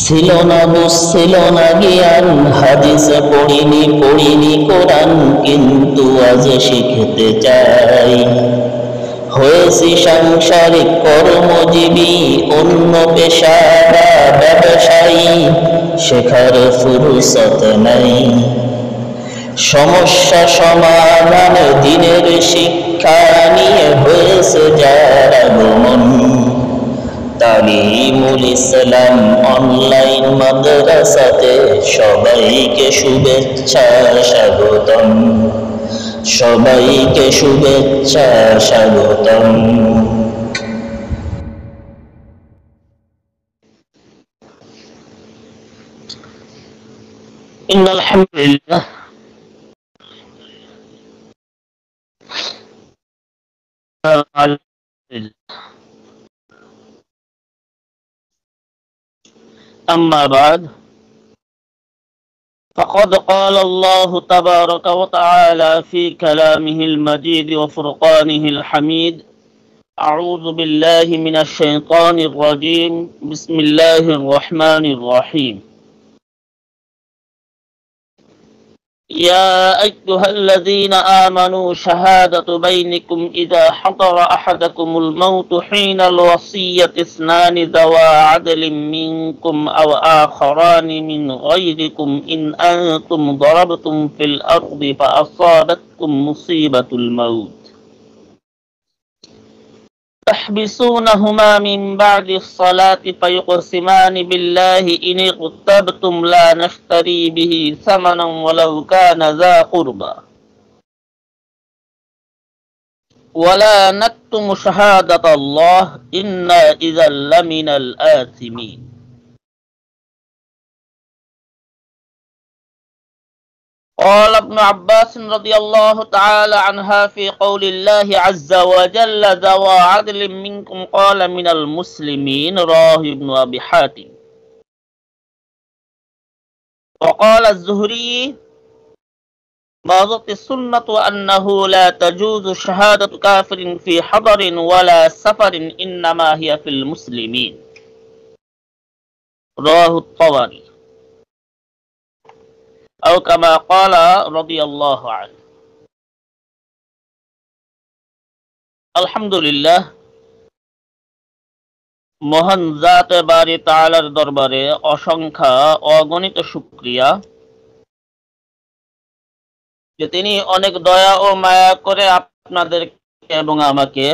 ছিল না বুঝ ছিল না জ্ঞান, হাদিসে পড়িনি কোরআন, কিন্তু আজ শিখতে চাই। হয়েছি সাংসারিক কর্মজীবী, অন্য পেশারা ব্যবসায়ী, শেখার ফুরসত নাই। সমস্যা সমাধান দিনের শিক্ষা নিয়ে হয়েছে যার আগমন। তালিমুল ইসলাম অনলাইন মাদ্রাসাতে সবাইকে শুভেচ্ছা স্বাগতম, সবাইকে শুভেচ্ছা স্বাগতম। ইন্নাল হামদুলিল্লাহ أما بعد فقد قال الله تبارك وتعالى في كلامه المجيد وفرقانه الحميد: أعوذ بالله من الشيطان الرجيم، بسم الله الرحمن الرحيم. يا أيها الذين آمنوا شهادة بينكم إذا حضر أحدكم الموت حين الوصية اثنان ذوى عدل منكم أو آخران من غيركم إن أنتم ضربتم في الأرض فأصابتكم مصيبة الموت تحبسونهما من بعد الصلاة فيقسمان بالله إن ارتبتم لا نشتري به ثمنا ولو كان ذا قربى ولا نكتم شهادة الله إنا إذا لمن الآثمين. قال ابن عباس رضي الله تعالى عنها في قول الله عز وجل: ذوى عدل منكم، قال من المسلمين، رواه ابن أبي حاتم. وقال الزهري: مضت السنة أنه لا تجوز شهادة كافر في حضر ولا سفر، إنما هي في المسلمين، رواه الطبري، أو كما قال رضي الله عنه. আলহামদুলিল্লাহ, মহান জাতে বারি তাআলার দরবারে অসংখ্য অগণিত শুকরিয়া যে তিনি অনেক দয়া ও মায়া করে আপনাদের এবং আমাকে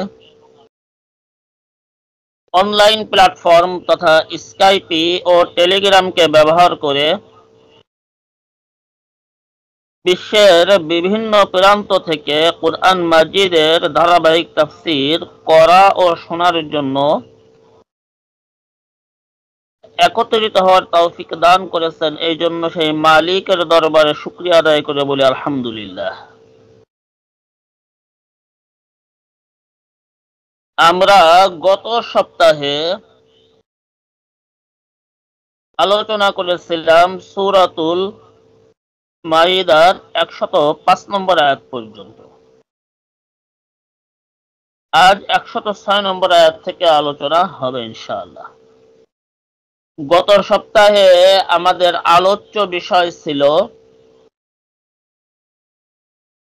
অনলাইন প্ল্যাটফর্ম তথা স্কাইপি ও টেলিগ্রামকে ব্যবহার করে বিশ্বের বিভিন্ন প্রান্ত থেকে কুরআন মাজিদের ধারাবাহিক তাফসীর করা ও শোনার জন্য একত্রিত হওয়ার তৌফিক দান করেছেন। এই জন্য সেই মালিকের দরবারে শুকরিয়া আদায় করে বলি আলহামদুলিল্লাহ। আমরা গত সপ্তাহে আলোচনা করেছিলাম সূরাতুল মাইদার 105 নম্বর আয়াত পর্যন্ত। আজ 106 নম্বর আয়াত থেকে আলোচনা হবে ইনশাআল্লাহ। গত সপ্তাহে আমাদের আলোচ্য বিষয় ছিল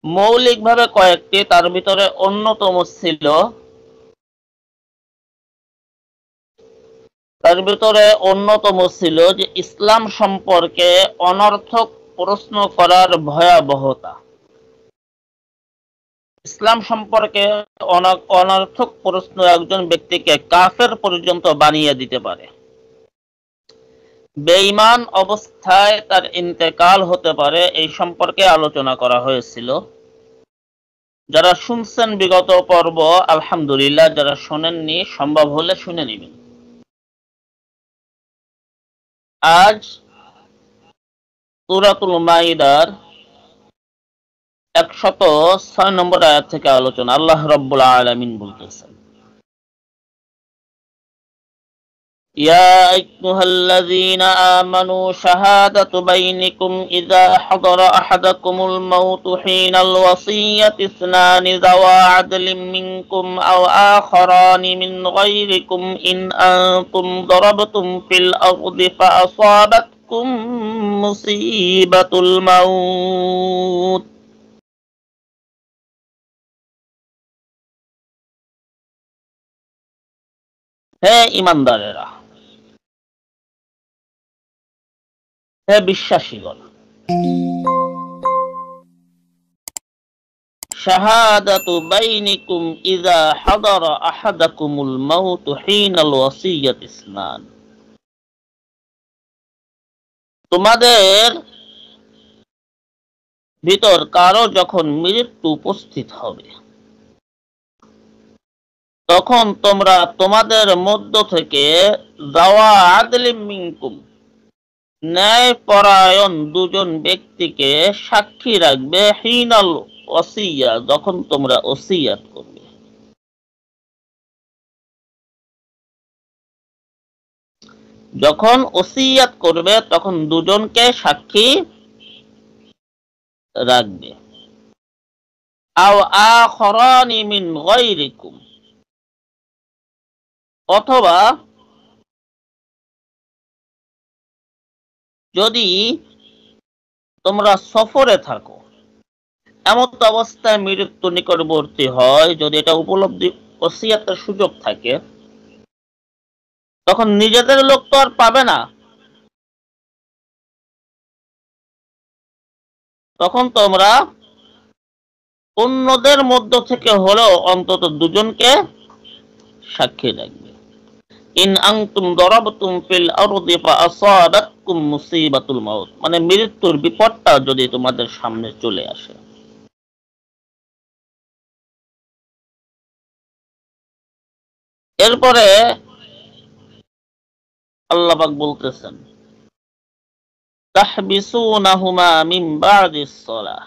মৌলিকভাবে কয়েকটি, তার ভিতরে অন্যতম ছিল যে ইসলাম সম্পর্কে অনর্থক প্রশ্ন করার ভয়াবহতা। ইসলাম সম্পর্কে অনর্থক প্রশ্ন একজন ব্যক্তিকে কাফের পর্যন্ত বানিয়ে দিতে পারে। বেঈমান অবস্থায় তার ইন্তেকাল হতে পারে, এই সম্পর্কে আলোচনা করা হয়েছিল। যারা শুনছেন বিগত পর্ব আলহামদুলিল্লাহ, যারা শোনেননি সম্ভব হলে শুনে নেবেন। আজ সূরাতুল মাইদার 106 নম্বর আয়াত থেকে আলোচনা। আল্লাহ রাব্বুল আলামিন বলতেছেন: يا أيها الذين آمنوا شهادة بينكم إذا حضر أحدكم الموت حين الوصية اثنان ذوى عدل منكم أو آخران من غيركم إن أنتم ضربتم في الأرض فأصابتكم مصيبة الموت হে ইমানদারেরা, হে বিশ্বাসীগণ, শাহাদাতু বাইনিকুম ইযা হাদারা আহাদাকুমুল মাউত হিনাল ওয়াসিয়াতি ইসনান, তোমাদের ভিতর কারো যখন মৃত্যু উপস্থিত হবে তখন তোমরা তোমাদের মধ্য থেকে যাওয়া আদলিম মিনকুম ন্যায়পরায়ণ দুজন ব্যক্তিকে সাক্ষী রাখবে হিনাল ওয়াসিয়া যখন তোমরা ওসিয়াত করবে। যখন ওসিয়াত করবে তখন দুজনকে সাক্ষী রাখবে। আও আখরানি মিন গায়রিকুম, অথবা যদি তোমরা সফরে থাকো, এমন অবস্থায় মৃত্যু নিকটবর্তী হয়, যদি এটা উপলব্ধি ওসিয়াতের সুযোগ থাকে, তখন নিজেদের লোক তো আর পাবে না, তখন তোমরা অন্যদের মধ্য থেকে হলেও অন্তত দুজনকে সাক্ষী রাখবে। ইন আনতুম দরাবতুম ফিল আরদি ফাআসাবাতকুম মুসিবাতুল মাউত, মানে মৃত্যুর বিপদটা যদি তোমাদের সামনে চলে আসে। এরপরে আল্লাহ পাক বলতেছেন, তাহবিসুনাহুমা মিন বাদিস সালাহ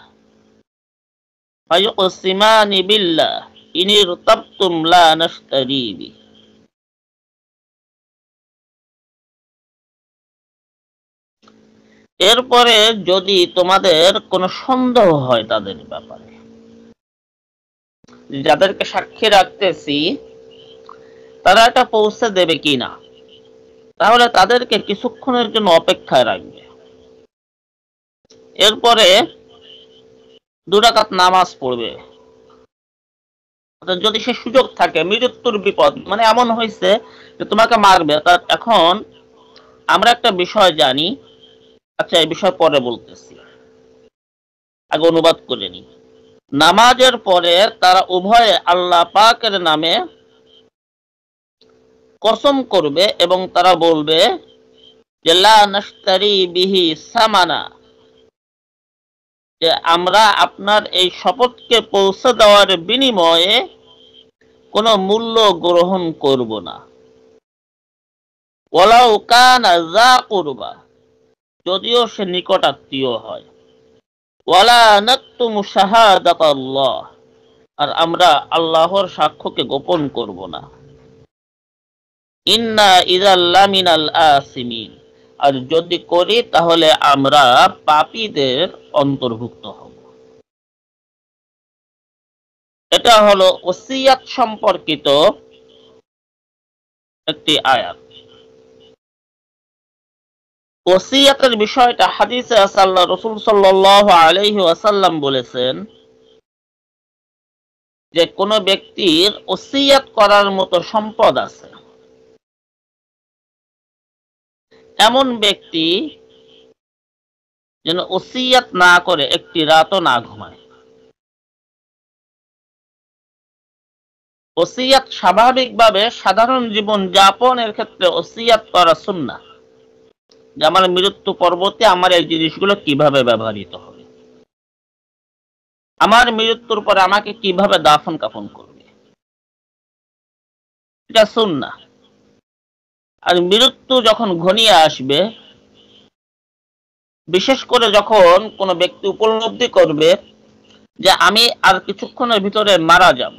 ফায়ুকসিমানি বিল্লাহ ইন ইরতাবতুম লা নাশতারি বি। এরপরে যদি তোমাদের কোনো সন্দেহ হয় তাদের ব্যাপারে, যাদেরকে সাক্ষী রাখতেছি তারা এটা পৌঁছে দেবে কিনা, তাহলে তাদেরকে কিছুক্ষণের জন্য অপেক্ষায় রাখবে। এরপরে 2 রাকাত নামাজ পড়বে। যদি সে সুযোগ থাকে, মৃত্যুর বিপদ মানে এমন হয়েছে যে তোমাকে মারবে, তার এখন আমরা একটা বিষয় জানি, আচ্ছা এই বিষয় পরে বলতেছি, আগে অনুবাদ করে নি। নামাজের পরে তারা উভয়ে আল্লাহ পাকের নামে কসম করবে এবং তারা বলবে যে লা নাশতারি বিহি সামানা, যে আমরা আপনার এই শপথকে পৌঁছে দেওয়ার বিনিময়ে কোনো মূল্য গ্রহণ করব না। ওয়ালাউ কানা যা কুরবা, যদিও সে নিকট আত্মীয় হয়। ওয়ালা নাকতুমু শাহাদাতাল্লাহ, আর আমরা আল্লাহর সাক্ষ্যকে গোপন করব না। ইন্না ইযাল লামিনাল আসিমিন, আর যদি করি তাহলে আমরা পাপীদের অন্তর্ভুক্ত হব। এটা হলো ওসিয়াত সম্পর্কিত একটি আয়াত। ওসিয়াতের বিষয়টা হাদিসে আছে, আল্লাহ রাসূল সাল্লাল্লাহু আলাইহি ওয়াসাল্লাম বলেছেন যে কোন ব্যক্তির ওসিয়াত করার মতো সম্পদ আছে, এমন ব্যক্তি যেন ওসিয়াত না করে একটি রাতও না ঘুমায়। ওসিয়াত স্বাভাবিকভাবে সাধারণ জীবন যাপনের ক্ষেত্রে ওসিয়াত করা সুন্নাহ, যে আমার মৃত্যু পরবর্তী আমার এই জিনিসগুলো কিভাবে ব্যবহৃত হবে, আমার মৃত্যুর পরে আমাকে কিভাবে দাফন কাফন করবে, এটা সুন্নাহ। আর মৃত্যু যখন ঘনিয়ে আসবে, বিশেষ করে যখন কোনো ব্যক্তি উপলব্ধি করবে যে আমি আর কিছুক্ষণের ভিতরে মারা যাব,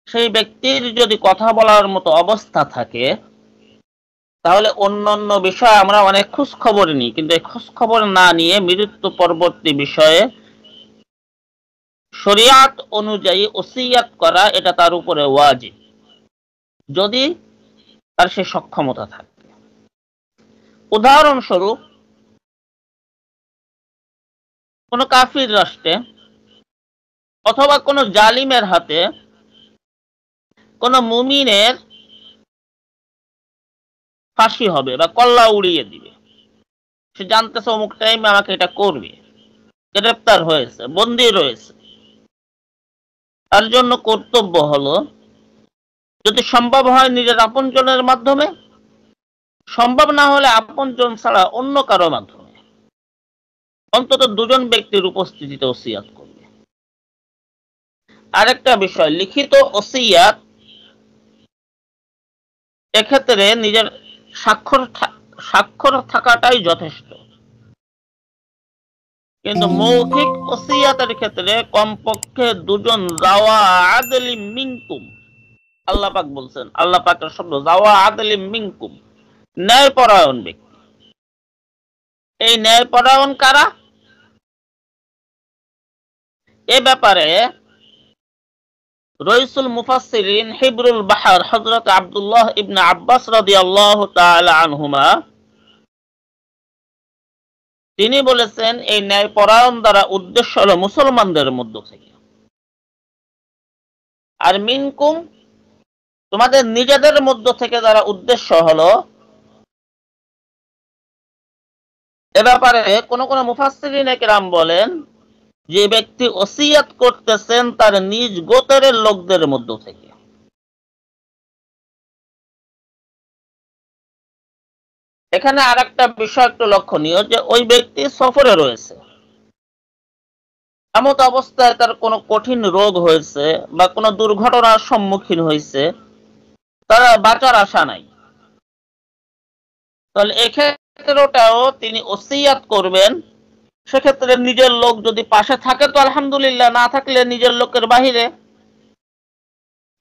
সেই ব্যক্তির যদি কথা বলার মতো অবস্থা থাকে তাহলে অন্যান্য বিষয়ে আমরা অনেক খোঁজ খবর নিই, কিন্তু এই খোঁজ খবর না নিয়ে মৃত্যু পরবর্তী বিষয়ে শরিয়াত অনুযায়ী ওসিয়াত করা এটা তার উপরে ওয়াজিব, যদি তার সে সক্ষমতা থাকে। উদাহরণস্বরূপ, কোন কাফির রাষ্ট্রে অথবা কোন জালিমের হাতে কোন মুমিনের ফাঁসি হবে বা কল্লা উড়িয়ে দিবে, সে জানতেছে অমুক টাইমে আমাকে এটা করবে, গ্রেপ্তার হয়েছে, বন্দী রয়েছে, তার জন্য কর্তব্য হলো যদি সম্ভব হয় নিজের আপনজনের মাধ্যমে, সম্ভব না হলে আপনজন ছাড়া অন্য কারো মাধ্যমে অন্তত দুজন ব্যক্তির উপস্থিতিতে ওসিয়াত করবে। আরেকটা বিষয়, লিখিত ওসিয়াত এক্ষেত্রে নিজের স্বাক্ষর থাকাটাই যথেষ্ট, কিন্তু মৌখিক ওসিয়াতের ক্ষেত্রে কমপক্ষে দুজন যাওয়া আদলি মিনকুম, আল্লাহ পাক বলছেন, আল্লাহ পাকের শব্দ যাওয়া আদলি মিনকুম, ন্যায়পরায়ণ ব্যক্তি। এই ন্যায়পরায়ণ কারা? এ ব্যাপারে রইসুল মুফাসসিরিন হিবরুল বাহর হযরত আব্দুল্লাহ ইবনে আব্বাস রাদিয়াল্লাহু তাআলা আনহুমা তিনি বলেছেন, এই ন্যায়পরায়ণ দ্বারা উদ্দেশ্য হলো মুসলমানদের মধ্য থেকে, আর মিনকুম তোমাদের নিজেদের মধ্য থেকে দ্বারা উদ্দেশ্য হলো, এ ব্যাপারে কোন কোন মুফাসসিরিন কেরাম বলেন যে ব্যক্তি ওসিয়াত করতেছেন তার নিজ গোত্রের লোকদের মধ্য থেকে। এখানে আর একটা বিষয় একটু লক্ষণীয়, যে ওই ব্যক্তি সফরে রয়েছে, এমত অবস্থায় তার কোনো কঠিন রোগ হয়েছে বা কোনো দুর্ঘটনার সম্মুখীন হয়েছে, তার বাঁচার আশা নাই, তাহলে এক্ষেত্রেও তিনি ওসিয়াত করবেন। সেক্ষেত্রে নিজের লোক যদি পাশে থাকে তো আলহামদুলিল্লাহ, না থাকলে নিজের লোকের বাহিরে।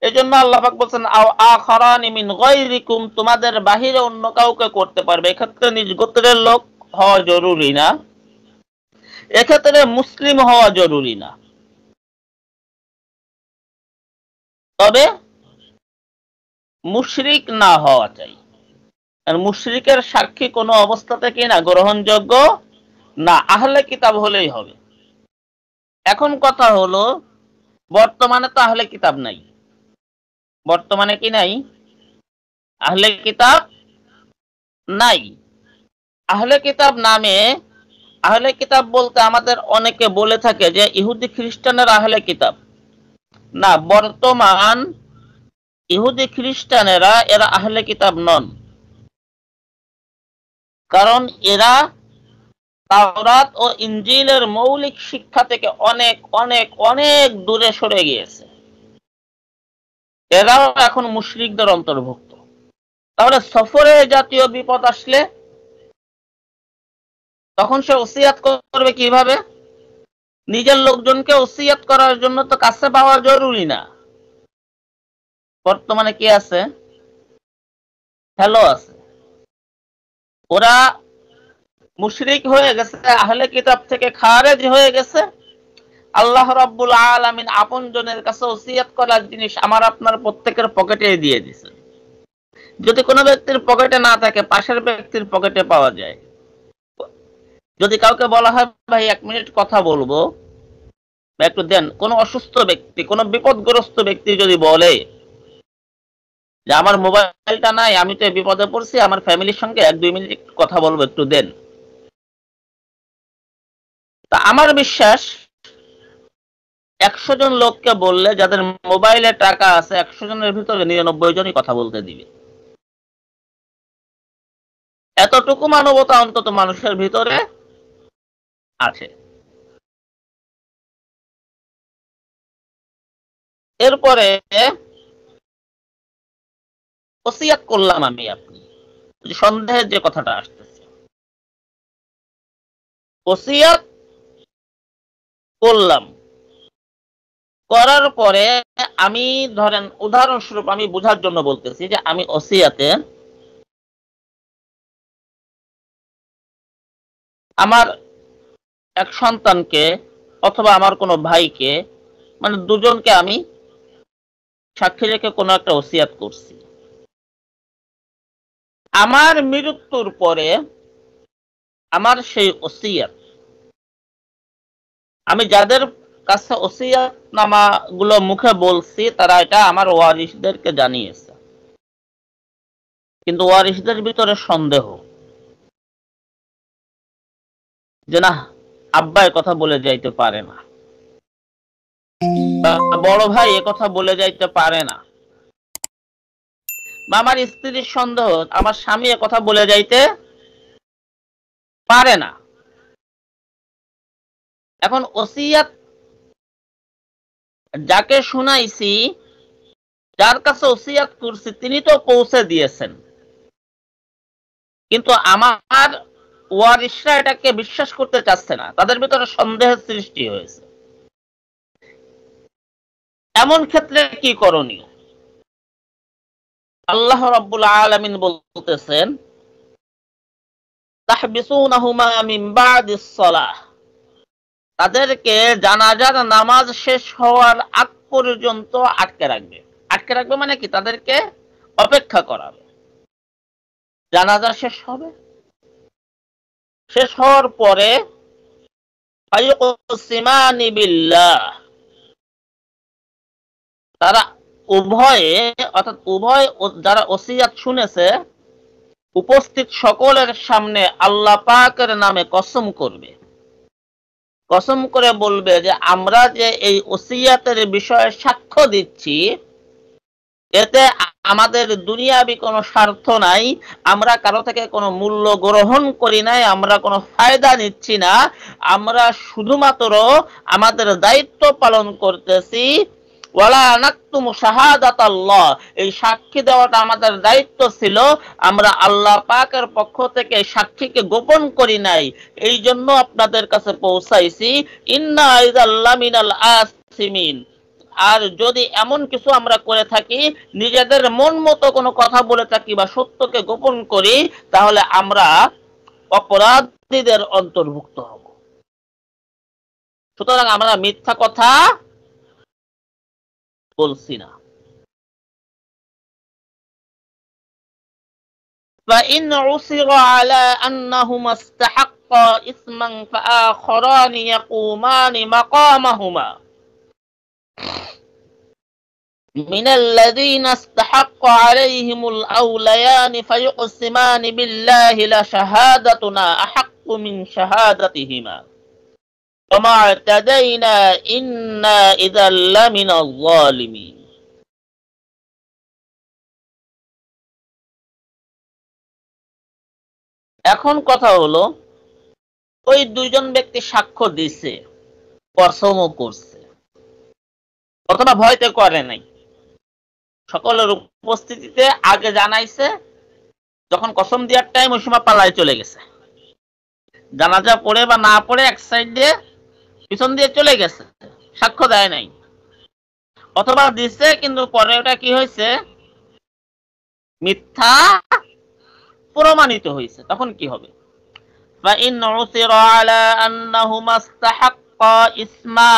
এই জন্য আল্লাহ পাক বলছেন, আও আখারানি মিন গায়রিকুম, তোমাদের বাহিরে অন্য কাউকে করতে পারবে। এক্ষেত্রে নিজ গোত্রের লোক হওয়া জরুরি না, এক্ষেত্রে মুসলিম হওয়া জরুরি না, তবে মুশরিক না হওয়া চাই। আর মুশরিকের সাক্ষী কোনো অবস্থাতে কি না গ্রহণযোগ্য না, আহলে কিতাব হলেই হবে। এখন কথা হলো, বর্তমানে তো আহলে কিতাব নাই, বর্তমানে কি নাই? আহলে কিতাব নাই। আহলে কিতাব নামে, আহলে কিতাব বলতে আমাদের অনেকে বলে থাকে যে ইহুদি খ্রিস্টানের আহলে কিতাব। না, বর্তমান ইহুদি খ্রিস্টানেরা এরা আহলে কিতাব নন, কারণ এরা তাওরাত ও ইনজিলের মৌলিক শিক্ষা থেকে অনেক অনেক অনেক দূরে সরে গিয়েছে, এরাও এখন মুশরিকদের অন্তর্ভুক্ত। তাহলে সফরে জাতীয় বিপদ আসলে তখন সে ওসিয়াত করবে কিভাবে? নিজের লোকজনকে ওসিয়াত করার জন্য তো কাছে পাওয়া জরুরি না। বর্তমানে কি আছে? হ্যালো আছে। ওরা মুশরিক হয়ে গেছে, আহলে কিতাব থেকে খারেজ হয়ে গেছে। আল্লাহ রাব্বুল আলামিন আপনজনের কাছে ওসিয়াত করার জিনিস আমার আপনার প্রত্যেকের পকেটে দিয়ে দিয়েছে। যদি কোনো ব্যক্তির পকেটে না থাকে, পাশের ব্যক্তির পকেটে পাওয়া যায়। যদি কাউকে বলা হয় ভাই 1 মিনিট কথা বলবো, একটু দেন, কোন অসুস্থ ব্যক্তি, কোন বিপদগ্রস্ত ব্যক্তি যদি বলে যে আমার মোবাইলটা নাই, আমি তো বিপদে পড়ছি, আমার ফ্যামিলির সঙ্গে 1-2 মিনিট কথা বলবো, একটু দেন, তা আমার বিশ্বাস 100 জন লোককে বললে যাদের মোবাইলে টাকা আছে, 100 জনের ভিতরে 99 জনই কথা বলতে দিবে। এতটুকু মানবতা অন্তত মানুষের ভিতরে আছে। এরপরে ওসিয়াত করলাম আমি আপনি, সন্দেহের যে কথাটা আসতেছে, ওসিয়াত করলাম, করার পরে আমি, ধরেন উদাহরণস্বরূপ আমি বোঝার জন্য বলতেছি, যে আমি ওসিয়াতে আমার এক সন্তানকে অথবা আমার কোনো ভাইকে, মানে দুজনকে আমি সাক্ষী রেখে কোনো একটা ওসিয়াত করছি। আমার মৃত্যুর পরে আমার সেই ওসিয়াত আমি যাদের কাছে ওসিয়াত নামা গুলো মুখে বলছি, তারা এটা আমার ওয়ারিসদেরকে জানিয়েছে, কিন্তু ওয়ারিসদের ভিতরে সন্দেহ যে না, আব্বা কথা বলে যাইতে পারে না, বড় ভাই কথা বলে যাইতে পারে না, বা আমার স্ত্রীর সন্দেহ আমার স্বামী কথা বলে যাইতে পারে না। এখন ওসিয়াত যাকে শুনাইছি, যার কাছে ওসিয়াত করছি, তিনি তো পৌঁছে দিয়েছেন, কিন্তু আমার ওয়ারিসরা এটাকে বিশ্বাস করতে চাচ্ছে না, তাদের ভিতরে সন্দেহের সৃষ্টি হয়েছে। এমন ক্ষেত্রে কি করণীয়? আল্লাহ রাব্বুল আলামিন বলতেছেন, তাহবিসুনাহুমা মিন বাদিস সালাহ, তাদেরকে জানাজার নামাজ শেষ হওয়ার আগ পর্যন্ত আটকে রাখবে। আটকে রাখবে মানে কি? তাদেরকে অপেক্ষা করাবে। জানাজা শেষ হবে, শেষ হওয়ার পরে ফায়ুকসিমানি বিল্লাহ, তারা উভয়ে, অর্থাৎ উভয় যারা ওসিয়াত শুনেছে, উপস্থিত সকলের সামনে আল্লাহ পাকের নামে কসম করবে। কসম করে বলবে যে আমরা যে এই ওসিয়াতের বিষয়ে সাক্ষ্য দিচ্ছি, এতে আমাদের দুনিয়াবি কোনো স্বার্থ নাই, আমরা কারো থেকে কোনো মূল্য গ্রহণ করি নাই, আমরা কোনো ফায়দা নিচ্ছি না, আমরা শুধুমাত্র আমাদের দায়িত্ব পালন করতেছি। ওয়ালা নাকতুমু শাহাদাতাল্লাহ, এই সাক্ষী দেওয়াটা আমাদের দায়িত্ব ছিল, আমরা আল্লাহ পাকের পক্ষ থেকে সাক্ষীকে গোপন করি নাই, এই জন্য আপনাদের কাছে পৌঁছাইছি। ইন্না ইযাল মিনাল আসিমিন, আর যদি এমন কিছু আমরা করে থাকি, নিজেদের মন মতো কোনো কথা বলে থাকি বা সত্যকে গোপন করি, তাহলে আমরা অপরাধীদের অন্তর্ভুক্ত হব। সুতরাং আমরা মিথ্যা কথা বলছি না। فإن عُثِرَ على أنهما استحقا إثما فآخران يقومان مقامهما من الذين استحق عليهم الأوليان فيقسمان بالله لشهادتنا أحق من شهادتهما وما اعتدينا إنا إذا لمن الظالمين। এখন কথা হলো, ওই দুইজন ব্যক্তি সাক্ষ্য দিছে, কসমও করছে, অথবা ভয়তে করে নাই, সকলের উপস্থিতিতে আগে জানাইছে, যখন কসম দেওয়ার টাইম ওই সময় পালায় চলে গেছে, জানাজা পড়ে বা না পড়ে এক সাইড দিয়ে পিছন দিয়ে চলে গেছে, সাক্ষ্য দেয় নাই, অথবা দিছে কিন্তু পরে ওটা কি হয়েছে, মিথ্যা প্রমাণিত হয়েছে, তখন কি হবে? فإن عثر على أنهما استحقا إثما,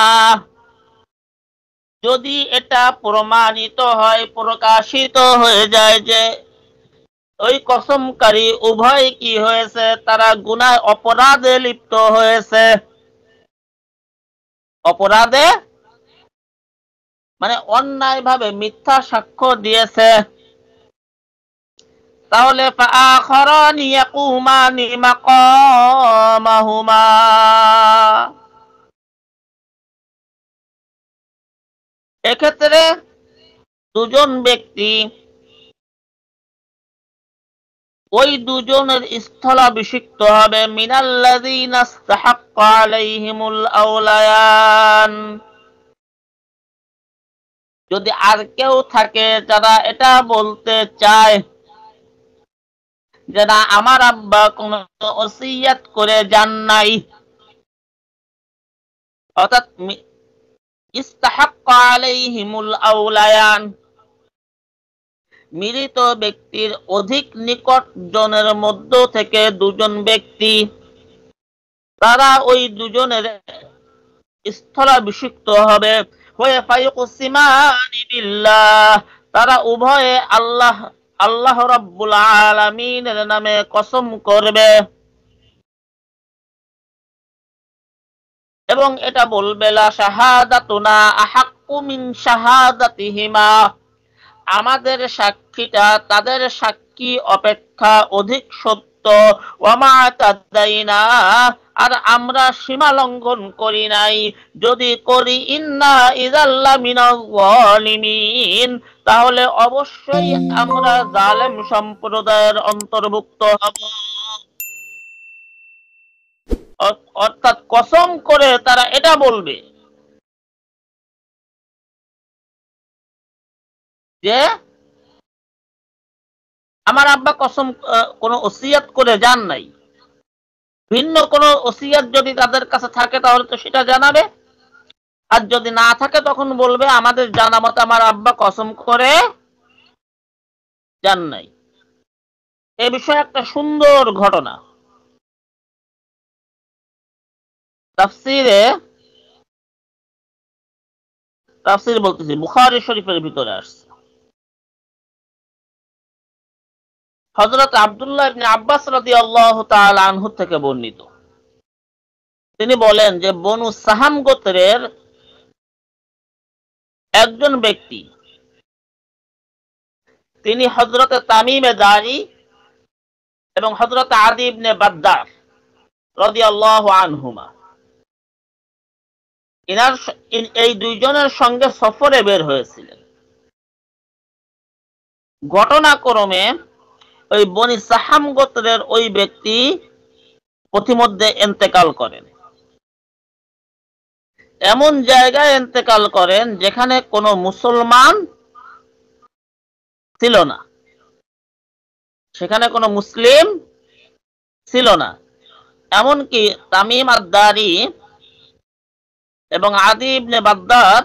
যদি এটা প্রমাণিত হয়, প্রকাশিত হয়ে যায় যে ওই কসমকারী উভয় কি হয়েছে, তারা গুনাহ অপরাধে লিপ্ত হয়েছে। অপরাধে মানে অন্যায় ভাবে মিথ্যা সাক্ষ্য দিয়েছে, তাহলে ফাআখারানি ইয়াকুমানি মাকামাহুমা, এক্ষেত্রে দুজন ব্যক্তি ওই দুজনের স্থলাভিষিক্ত হবে, মিনাল্লাযীনা ইসতাহাক্কা আলাইহিমুল আওলায়ান, যদি আর কেউ থাকে যারা এটা বলতে চায় যে না, আমার আব্বা কোন ওসিয়াত করে যান নাই, অর্থাৎ ইসতাহাক্কা আলাইহিমুল আওলায়ান, মৃত ব্যক্তির অধিক নিকট জনের মধ্য থেকে দুজন ব্যক্তি তারা ওই দুজনের স্থলাভিষিক্ত হবে, হয়ে ফায়ুকসিমানি বিল্লাহ, তারা উভয়ে আল্লাহ রাব্বুল আলামিনের নামে কসম করবে এবং এটা বলবে লা শাহাদাতুনা আহাক্কু মিন শাহাদাতিহিমা, আমাদের সাক্ষীটা তাদের সাক্ষী অপেক্ষা অধিক সত্য, ওয়ামা তাদাইনা, আর আমরা সীমা লঙ্ঘন করি নাই, যদি করি ইন্না ইযাল্লা মিনাল যালিমিন, তাহলে অবশ্যই আমরা জালেম সম্প্রদায়ের অন্তর্ভুক্ত হব। অর্থাৎ কসম করে তারা এটা বলবে যে আমার আব্বা কসম কোনো ওসিয়াত করে যান নাই, ভিন্ন কোনো ওসিয়াত যদি তাদের কাছে থাকে তাহলে তো সেটা জানাবে, আর যদি না থাকে তখন বলবে আমাদের জানা মতে আমার আব্বা কসম করে যান নাই। এ বিষয়ে একটা সুন্দর ঘটনা তাফসীর বলতেছি, বুখারী শরীফের ভিতরে আসছে। হযরত আব্দুল্লাহ ইবনে আব্বাস রাদিয়াল্লাহু তাআলা আনহু থেকে বর্ণিত, তিনি বলেন যে বনু সাহাম গোত্রের একজন ব্যক্তি, তিনি হযরত তামিমে দারি এবং হযরত আদি ইবনে বাদ্দার রাদিয়াল্লাহু আনহুমা, এই দুইজনের সঙ্গে সফরে বের হয়েছিলেন। ঘটনাক্রমে ওই বনি সাহাম গোত্রের ওই ব্যক্তি পথিমধ্যে ইন্তেকাল করেন। এমন জায়গায় ইন্তেকাল করেন যেখানে কোনো মুসলমান ছিল না, সেখানে কোনো মুসলিম ছিল না। এমনকি তামিম আদ-দারি এবং আদি ইবনে বাদ্দার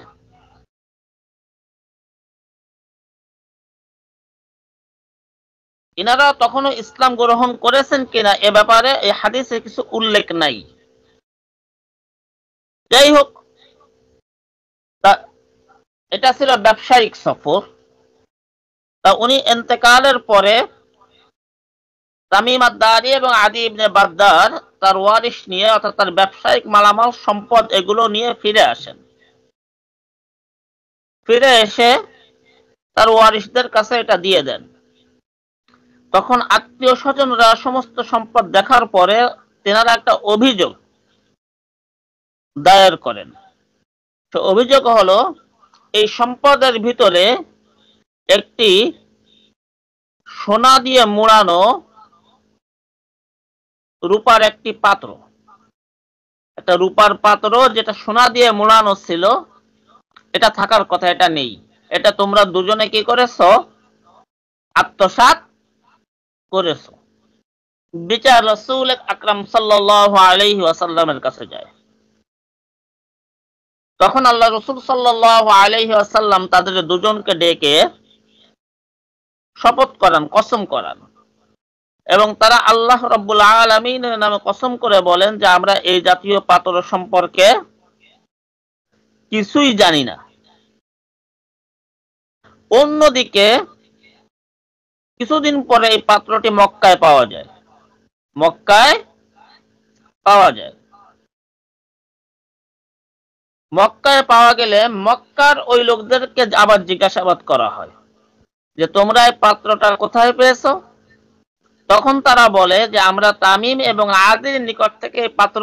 ইনারা তখনও ইসলাম গ্রহণ করেছেন কিনা এ ব্যাপারে এই হাদিসে কিছু উল্লেখ নাই। যাই হোক, এটা ছিল ব্যবসায়িক সফর। তা উনি ইন্তেকালের পরে তামিম আদ-দারি এবং আদি ইবনে বাদ্দার তার ওয়ারিশ নিয়ে, অর্থাৎ তার ব্যবসায়িক মালামাল সম্পদ এগুলো নিয়ে ফিরে আসেন। ফিরে এসে তার ওয়ারিশদের কাছে এটা দিয়ে দেন। তখন আত্মীয় স্বজনরা সমস্ত সম্পদ দেখার পরে তেনারা একটা অভিযোগ দায়ের করেন। তো অভিযোগ হলো এই সম্পদের ভিতরে একটি সোনা দিয়ে মোড়ানো রূপার একটি পাত্র, একটা রূপার পাত্র যেটা সোনা দিয়ে মোড়ানো ছিল, এটা থাকার কথা, এটা নেই। এটা তোমরা দুজনে কি করেছো? আত্মসাৎ করেছো। বিচার রাসূল আকরাম সাল্লাল্লাহু আলাইহি ওয়াসাল্লামের কাছে যায়। তখন আল্লাহ রাসূল সাল্লাল্লাহু আলাইহি ওয়াসাল্লাম তাদের দুজনকে ডেকে শপথ করান, কসম করান, এবং তারা আল্লাহ রাব্বুল আলামিনের নামে কসম করে বলেন যে আমরা এই জাতীয় পাথর সম্পর্কে কিছুই জানি না। অন্যদিকে কিছুদিন পরে এই পাত্রটি মক্কায় পাওয়া যায়। মক্কায় পাওয়া গেলে মক্কার ওই লোকদেরকে আবার জিজ্ঞাসাবাদ করা হয় যে তোমরা এই পাত্রটা কোথায় পেয়েছো? তখন তারা বলে যে আমরা তামিম এবং আদির নিকট থেকে এই পাত্র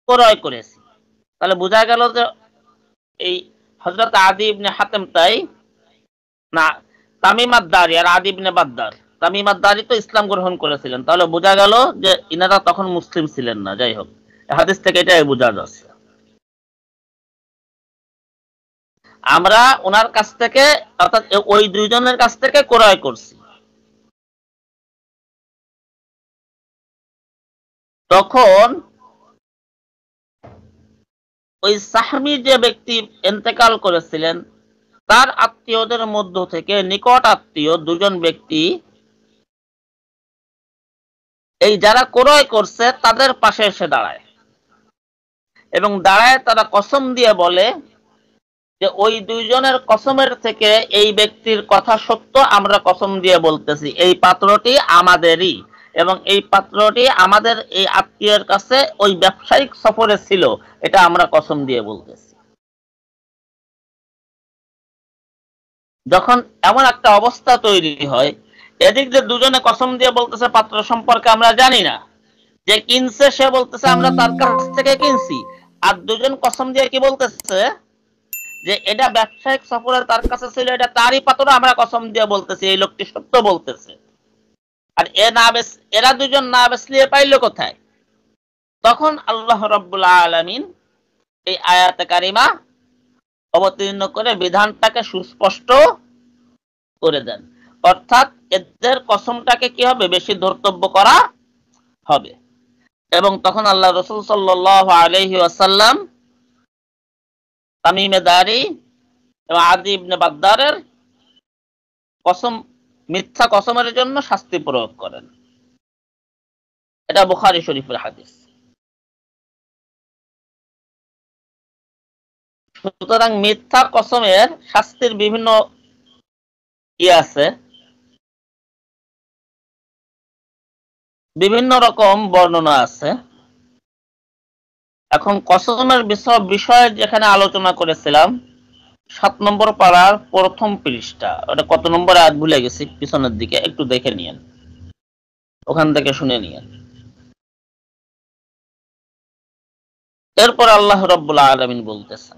ক্রয় করেছি। তাহলে বোঝা গেল যে এই হযরত আদি ইবনে হাতেম না, তামিম আদ-দারি আর আদি ইবনে বাদ্দার, তামিম আদ-দারি তো ইসলাম গ্রহণ করেছিলেন, তাহলে বোঝা গেল যে ইনারা তখন মুসলিম ছিলেন না। যাই হোক, হাদিস থেকে এটাই বোঝা যাচ্ছে। আমরা ওনার কাছ থেকে, অর্থাৎ ওই দুইজনের কাছ থেকে ক্রয় করছি। তখন ওই সাহমি যে ব্যক্তি ইন্তেকাল করেছিলেন তার আত্মীয়দের মধ্য থেকে নিকট আত্মীয় দুজন ব্যক্তি এই যারা ক্রয় করছে তাদের পাশে এসে দাঁড়ায় এবং দাঁড়ায় তারা কসম দিয়ে বলে যে ওই দুইজনের কসমের থেকে এই ব্যক্তির কথা সত্য, আমরা কসম দিয়ে বলতেছি এই পাত্রটি আমাদেরই এবং এই পাত্রটি আমাদের এই আত্মীয়ের কাছে ওই ব্যবসায়িক সফরে ছিল, এটা আমরা কসম দিয়ে বলতেছি। যখন এমন একটা অবস্থা তৈরি হয়, এদিক যে দুজনে কসম দিয়ে বলতেছে পাত্র সম্পর্কে আমরা জানি না, যে কিনছে সে বলতেছে আমরা তার কাছ থেকে কিনছি, আর দুজন কসম দিয়ে কি বলতেছে যে এটা ব্যবসায়িক সফরে তার কাছে ছিল, এটা তারই পাত্র, আমরা কসম দিয়ে বলতেছি এই লোকটি সত্য বলতেছে। আর এরা দুজন না বেসলিয়ে পাইলো কোথায়? তখন আল্লাহ রাব্বুল আলামিন এই আয়াতে কারিমা অবতীর্ণ করে বিধানটাকে সুস্পষ্ট করে দেন, অর্থাৎ এদের কসমটাকে কি হবে, বেশি ধর্তব্য করা হবে। এবং তখন আল্লাহ রাসূল সাল্লাল্লাহু আলাইহি ওয়াসাল্লাম তামিমে দারি এবং আদি ইবনে বাদ্দারের কসম, মিথ্যা কসমের জন্য শাস্তি প্রয়োগ করেন। এটা বুখারী শরীফের হাদিস। সুতরাং মিথ্যা কসমের শাস্তির বিভিন্ন আছে, বিভিন্ন রকম বর্ণনা আছে। এখন কসমের বিষয়ে যেখানে আলোচনা করেছিলাম 7 নম্বর পারার প্রথম পৃষ্ঠা, ওটা কত নম্বর আয়াত ভুলে গেছি, পিছনের দিকে একটু দেখে নিয়েন, ওখান থেকে শুনে নিয়েন। এরপর আল্লাহ রাব্বুল আলামিন বলতেছেন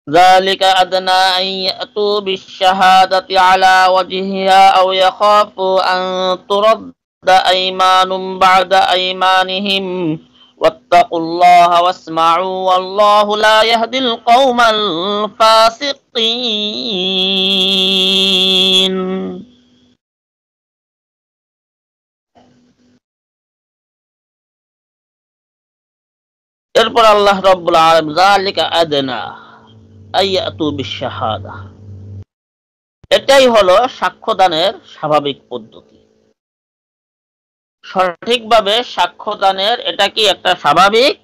ذلك أدنى أن يأتوا بالشهادة على وجهها أو يخافوا أن ترد أيمان بعد أيمانهم واتقوا الله واسمعوا والله لا يهدي القوم الفاسقين এরপর আল্লাহ রাব্বুল আলামিন যালিকা আদনা আইয়াতু বিশাহাদা, এটাই হলো সাক্ষ্যদানের স্বাভাবিক পদ্ধতি। সঠিকভাবে সাক্ষ্যদানের এটা কি একটা স্বাভাবিক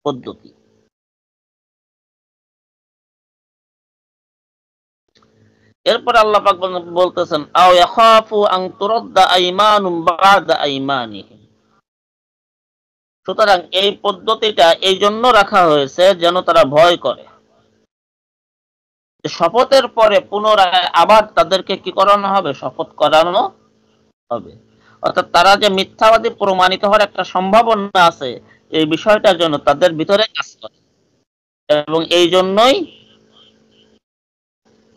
পদ্ধতি। এরপর আল্লাহ পাক বলতেছেন আও ইয়াখাফু আন তুরাদ্দা আইমানুম বা'দা আইমানিহিম, সুতরাং এই পদ্ধতিটা এই জন্য রাখা হয়েছে যেন তারা ভয় করে শপথের পরে পুনরায় আবার তাদেরকে কি করানো হবে, শপথ করানো হবে। অর্থাৎ তারা যে মিথ্যাবাদী প্রমাণিত হওয়ার একটা সম্ভাবনা আছে, এই বিষয়টার জন্য তাদের ভিতরে কাজ করে। এবং এই জন্যই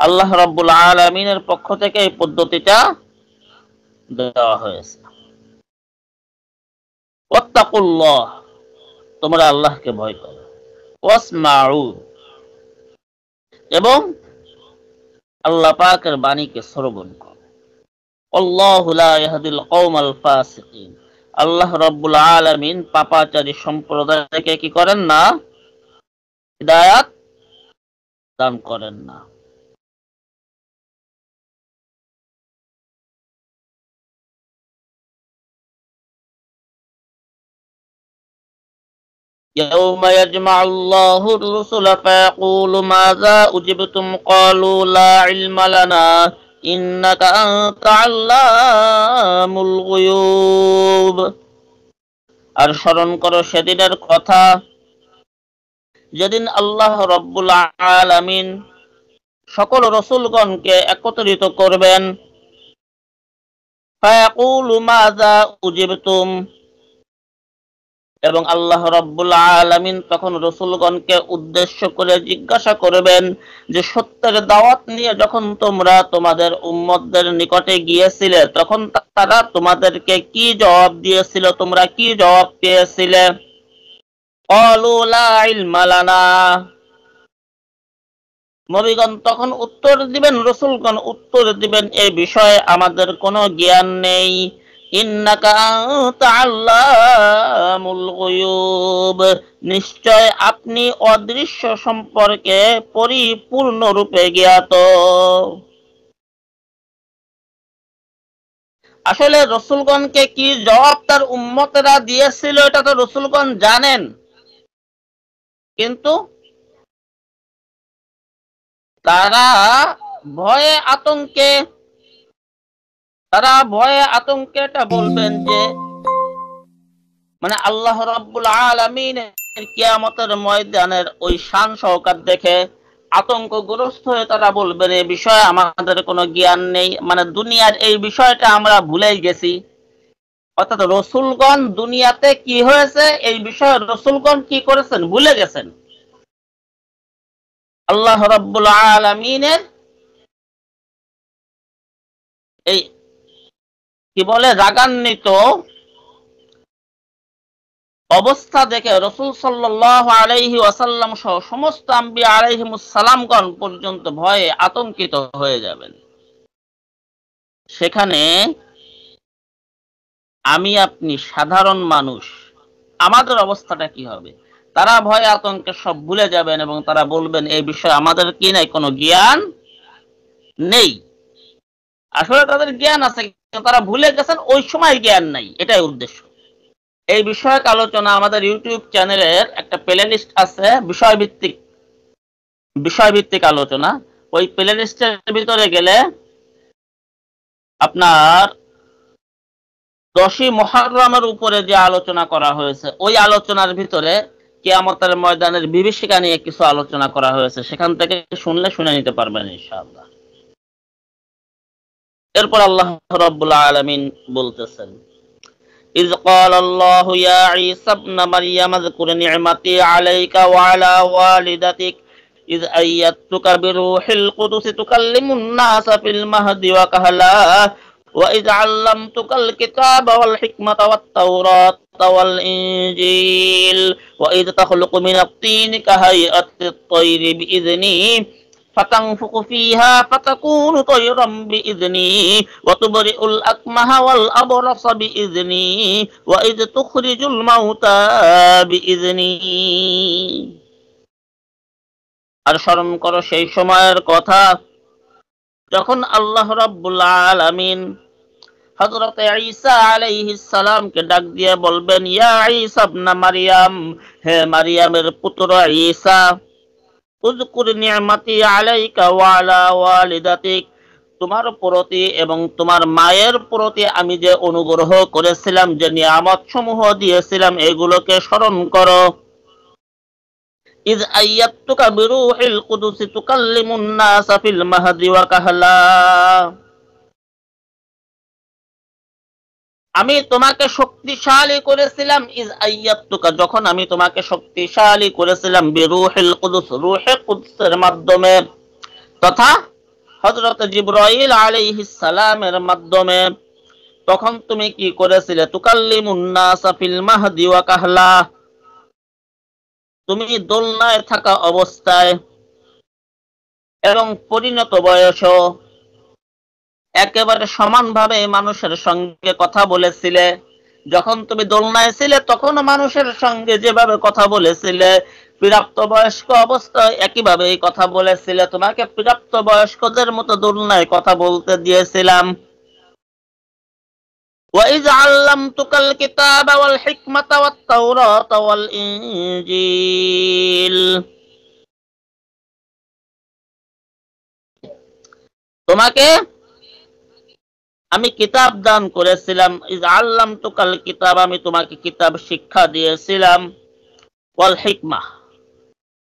আল্লাহ রাব্বুল আলামিনের পক্ষ থেকে এই পদ্ধতিটা দেওয়া হয়েছে। ওয়াত্তাকুল্লাহ, তোমরা আল্লাহকে ভয় করো, ওয়াসমাউ, এবং আল্লাহ পাকের বাণীকে শ্রবণ করো। আল্লাহু লা ইয়াহদিল কওমাল ফাসিকিন, আল্লাহ রাব্বুল আলামিন পাপাচারী সম্প্রদায়কে কি করেন না, হিদায়াত দান করেন না। يوم يجمع الله الرسل فيقول ماذا أجبتم قالوا لا علم لنا إنك أنت علام الغيوب। আর স্মরণ করো সেদিনের কথা যেদিন আল্লাহ রাব্বুল আলামিন সকল রাসূলগণকে একত্রিত করবেন। ফায়াকুলু মাযা উজিবতুম, এবং আল্লাহ রাব্বুল আলামিন তখন রাসূলগণকে উদ্দেশ্য করে জিজ্ঞাসা করবেন যে সত্যের দাওয়াত নিয়ে যখন তোমরা তোমাদের উম্মতদের নিকটে গিয়েছিলে তখন তারা তোমাদেরকে কি জবাব দিয়েছিল, তোমরা কি জবাব পেয়েছিলে? ক্বালু লা ইলমা লানা, নবীগণ তখন উত্তর দিবেন, রাসূলগণ উত্তর দিবেন এই বিষয়ে আমাদের কোনো জ্ঞান নেই। ইন্নাকা আনতা আল্লামুল গুয়ুব, নিশ্চয় আপনি অদৃশ্য সম্পর্কে পরিপূর্ণরূপে জ্ঞাত। আসলে রসুলগণকে কি জবাব তার উম্মতেরা দিয়েছিল এটা তো রসুলগণ জানেন, কিন্তু তারা ভয়ে আতঙ্কে এটা বলবেন যে মানে আল্লাহ রাব্বুল আলামিনের কিয়ামতের ময়দানের ওই শান শওকত দেখে আতঙ্কগ্রস্ত হয়ে তারা বলবেন এই বিষয়ে আমাদের কোনো জ্ঞান নেই, মানে দুনিয়ার এই বিষয়টা আমরা ভুলেই গেছি। অর্থাৎ রসুলগণ দুনিয়াতে কি হয়েছে এই বিষয়ে রসুলগণ কি করেছেন ভুলে গেছেন। আল্লাহ রাব্বুল আলামিনের এই কি বলে রাগান্বিত অবস্থা দেখে রাসূল সাল্লাল্লাহু আলাইহি ওয়াসাল্লাম সহ সমস্ত আম্বিয়া আলাইহিমুস সালামগণ পর্যন্ত ভয়ে আতঙ্কিত হয়ে যাবেন। সেখানে আমি আপনি সাধারণ মানুষ, আমাদের অবস্থাটা কি হবে? তারা ভয়ে আতঙ্কে সব ভুলে যাবেন এবং তারা বলবেন এই বিষয়ে আমাদের কি নাই, কোনো জ্ঞান নেই। আসলে তাদের জ্ঞান আছে, তারা ভুলে গেছেন, ওই সময় জ্ঞান নাই, এটাই উদ্দেশ্য। এই বিষয়ক আলোচনা আমাদের ইউটিউব চ্যানেলের একটা প্লেলিস্ট আছে, বিষয়ভিত্তিক আলোচনা। ওই প্লেলিস্টের ভিতরে গেলে আপনার 10ই মুহররমের উপরে যে আলোচনা করা হয়েছে ওই আলোচনার ভিতরে কিয়ামতের ময়দানের বিভীষিকা নিয়ে কিছু আলোচনা করা হয়েছে, সেখান থেকে শুনে নিতে পারবেন ইনশাআল্লাহ। এরপর আল্লাহ রাব্বুল আলামিন বলতেছেন إذ قال الله يا عيسى ابن مريم اذكر نعمتي عليك وعلى والدتك إذ أيدتك بروح القدس تكلم الناس في المهد وكهلا وإذ علمتك الكتاب والحكمة والتوراة والإنجيل وإذ تخلق من الطين كهيئة الطير بإذني فتنفخ فيها فتكون طيرا بإذني وتبرئ الأكمه والأبرص بإذني وإذ تخرج الموتى بإذني। আর স্মরণ করো সেই সময়ের কথা যখন আল্লাহ রাব্বুল আলামিন হযরত ঈসা আলাইহিস সালামকে ডাক দিয়ে বলবেন ইয়া ঈসা ইবনে মারইয়াম, হে মারইয়ামের পুত্র ঈসা, উযকুর নি'মাতি আলাইকা ওয়া আলা ওয়ালিদাতিক, তোমার প্রতি এবং তোমার মায়ের প্রতি আমি যে অনুগ্রহ করেছিলাম, যে নিয়ামত সমূহ দিয়েছিলাম এগুলোকে স্মরণ করো। ইয আইয়াতুকা বিরূহিল কুদুস তুকাল্লিমুন নাসা ফিল মাহদি ওয়া কাহলা, আমি তোমাকে শক্তিশালী করেছিলাম। ইয আইয়াতুকা, যখন আমি তোমাকে শক্তিশালী করেছিলাম, বিরূহিল কুদুস, রূহে কুদসের মাধ্যমে, তথা হযরত জিবরাইল আলাইহিস সালামের মাধ্যমে, তখন তুমি কি করেছিলে? তুকাল্লিমুন নাসা ফিল মাহদি ওয়া কাহলা, তুমি দোলনায় থাকা অবস্থায় এবং পরিণত বয়স একেবারে সমানভাবে মানুষের সঙ্গে কথা বলেছিলে। যখন তুমি দোলনায় ছিলে তখন মানুষের সঙ্গে যেভাবে কথা বলেছিলে, প্রাপ্ত বয়স্ক অবস্থায় একইভাবে কথা বলেছিলে। তোমাকে প্রাপ্ত বয়স্কদের মতো দোলনায় কথা বলতে দিয়েছিলাম। وَإِذْ عَلَّمْتُكَ الْكِتَابَ وَالْحِكْمَةَ وَالتَّوْرَاةَ وَالْإِنْجِيلَ, তোমাকে আমি কিতাব দান করেছিলাম। ইজ আল্লামতুকাল কিতাব, আমি তোমাকে কিতাব শিক্ষা দিয়েছিলাম। ওয়াল হিকমাহ,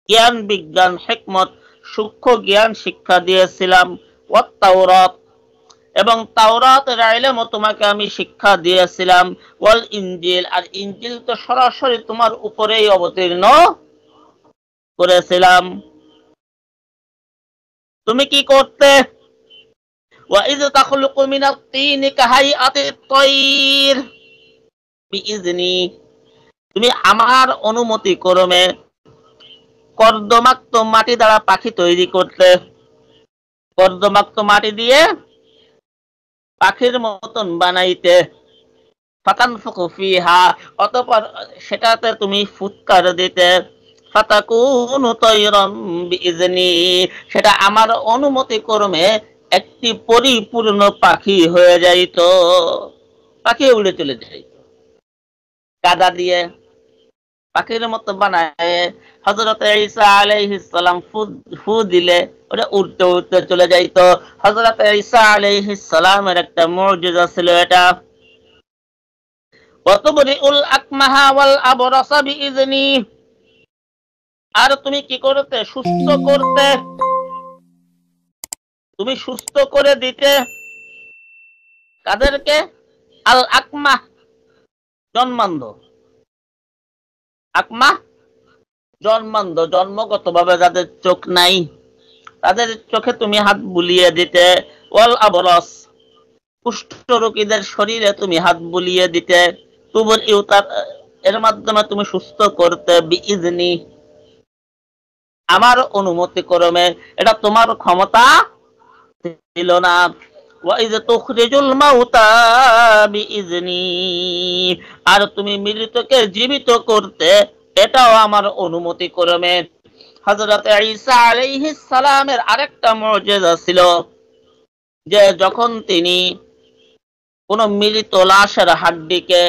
জ্ঞান বিজ্ঞান, হিকমত সূক্ষ্ম জ্ঞান শিক্ষা দিয়েছিলাম। ওয়াত তাওরাত, এবং তাওরাতের ইলমও তোমাকে আমি শিক্ষা দিয়েছিলাম। ওয়াল ইনজিল, আর ইনজিল তো সরাসরি তোমার উপরেই অবতীর্ণ করেছিলাম। তুমি কি করতে? وَإِذْ تَخْلُقُ مِنَ الطِّينِ كَهَيْئَةِ الطَّيْرِ بِإِذْنِي, তুমি আমার অনুমতি ক্রমে কর্দমাক্ত মাটি দ্বারা পাখি তৈরি করতে। কর্দমাক্ত মাটি দিয়ে পাখির মতন বানাইতে। ফাতানফুখু ফিহা, অতঃপর সেটাতে তুমি ফুৎকার দিতে। ফাতাকুনু তায়রাম বিইজনি, সেটা আমার অনুমতি ক্রমে একটি পরিপূর্ণ পাখি হয়ে যাইত, পাখি উড়ে চলে যাইত। কাদা দিয়ে পাখির মতো বানায় হযরত ঈসা আলাইহিস সালাম ফু দিলে ওটা উড়তে উড়তে চলে যাইত। হযরত ঈসা আলাইহিস সালামের একটা মুজিজা ছিল এটা। ওয়াতুবরিউল আকমাহা ওয়াল আবরাসা বিইذনি, আর তুমি কি করতে? সুস্থ করতে, তুমি সুস্থ করে দিতে কাদেরকে? আল আকমাহ, জন্মান্ধ। আকমাহ জন্মান্ধ, জন্মগতভাবে যাদের চোখ নাই তাদের চোখে তুমি হাত বুলিয়ে দিতে। ওয়াল আবরাস, কুষ্ঠ রোগীদের শরীরে তুমি হাত বুলিয়ে দিতে। তুবর ইউতার, এর মাধ্যমে তুমি সুস্থ করতে। বিইذনি, আমার অনুমতি ক্রমে, এটা তোমার ক্ষমতা ছিল না। ওয়াইজ তুখরিজুল মাউতা বিইذনি, আর তুমি মৃতকে জীবিত করতে, এটাও আমার অনুমতি ক্রমে। হযরত ঈসা আলাইহিস সালামের আরেকটা মুজিজা ছিল যে যখন তিনি কোন মৃত লাশের হাড্ডিকে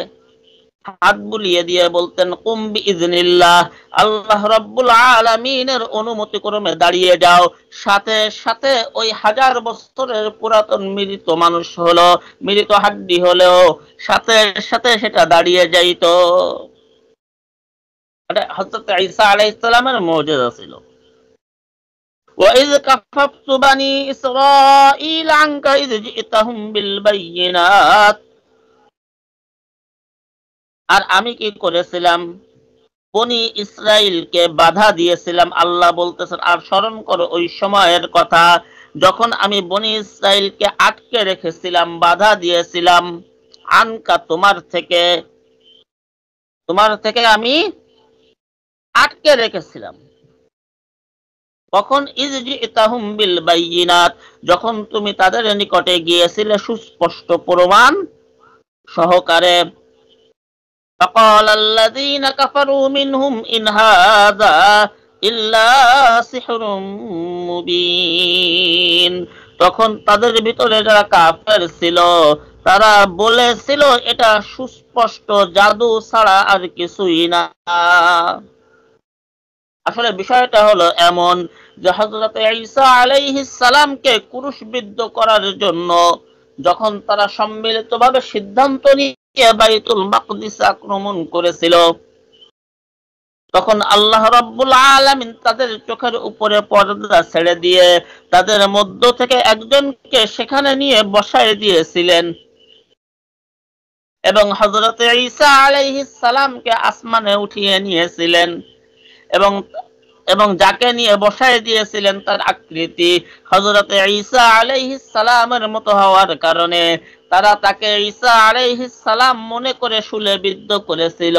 হাত বুলিয়ে দিয়ে বলতেন কুম বিইذনিল্লাহ, আল্লাহ রাব্বুল আলামিনের অনুমতি ক্রমে দাঁড়িয়ে যাও, সাথে সাথে ওই 1000 বছরের পুরাতন মৃত মানুষ হলো, মৃত হাড্ডি হলেও সাথে সাথে সেটা দাঁড়িয়ে যাইত। এটা হযরত ঈসা আলাইহিস সালামের মুজিজা ছিল। وَإِذْ كَفَفْتُ بَنِي إِسْرَائِيلَ عَنْكَ إِذْ جِئْتَهُمْ بِالْبَيِّنَاتِ, আর আমি কি করেছিলাম? বনি ইসরাইলকে বাধা দিয়েছিলাম। আল্লাহ বলতেছেন, আর স্মরণ করো ওই সময়ের কথা যখন আমি বনি ইসরাইলকে আটকে রেখেছিলাম, বাধা দিয়েছিলাম। আনকা, তোমার থেকে, তোমার থেকে আমি আটকে রেখেছিলাম। কখন? ইজজিতাহুম বিল বাইয়িনাত, যখন তুমি তাদের নিকটে গিয়েছিলে সুস্পষ্ট প্রমাণ সহকারে। فقال الذين كفروا منهم إن هذا إلا سحر مبين, তখন তাদের ভিতরে যারা কাফের ছিল তারা বলেছিল এটা সুস্পষ্ট জাদু ছাড়া আর কিছুই না। আসলে বিষয়টা হলো এমন যে হযরত ঈসা আলাইহিস সালামকে ক্রুশবিদ্ধ করার জন্য যখন তারা সম্মিলিতভাবে সিদ্ধান্ত নিয়ে বাইতুল মাকদিস আক্রমণ করেছিল, তখন আল্লাহ রাব্বুল আলামিন তাদের চোখের উপরে পর্দা ছেড়ে দিয়ে তাদের মধ্য থেকে একজনকে সেখানে নিয়ে বসায় দিয়েছিলেন এবং হযরত ঈসা আলাইহিস সালামকে আসমানে উঠিয়ে নিয়েছিলেন এবং এবং যাকে নিয়ে বসায় দিয়েছিলেন তার আকৃতি হযরত ঈসা আলাইহিস সালামের মতো হওয়ার কারণে তারা তাকে ঈসা আলাইহিস সালাম মনে করে শূলবিদ্ধ করেছিল।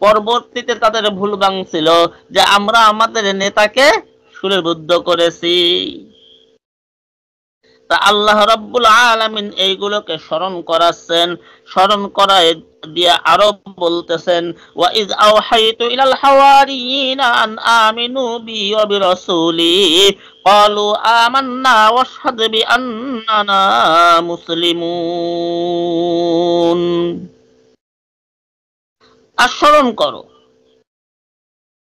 পরবর্তীতে তাদের ভুল ভাঙছিল যে আমরা আমাদের নেতাকে শূলবিদ্ধ করেছি। তা আল্লাহ রাব্বুল আলামিন এইগুলোকে স্মরণ করাচ্ছেন, স্মরণ করায় দিয়ে আরো বলতেছেন ওয়া ইয আওহাইতু ইলাল হাওয়ারিয়িনা আন আমিনু বি ওয়া বিরাসূলি ক্বালু আমান্না ওয়াশহাদ বিআন্নানা মুসলিমুন। স্মরণ করো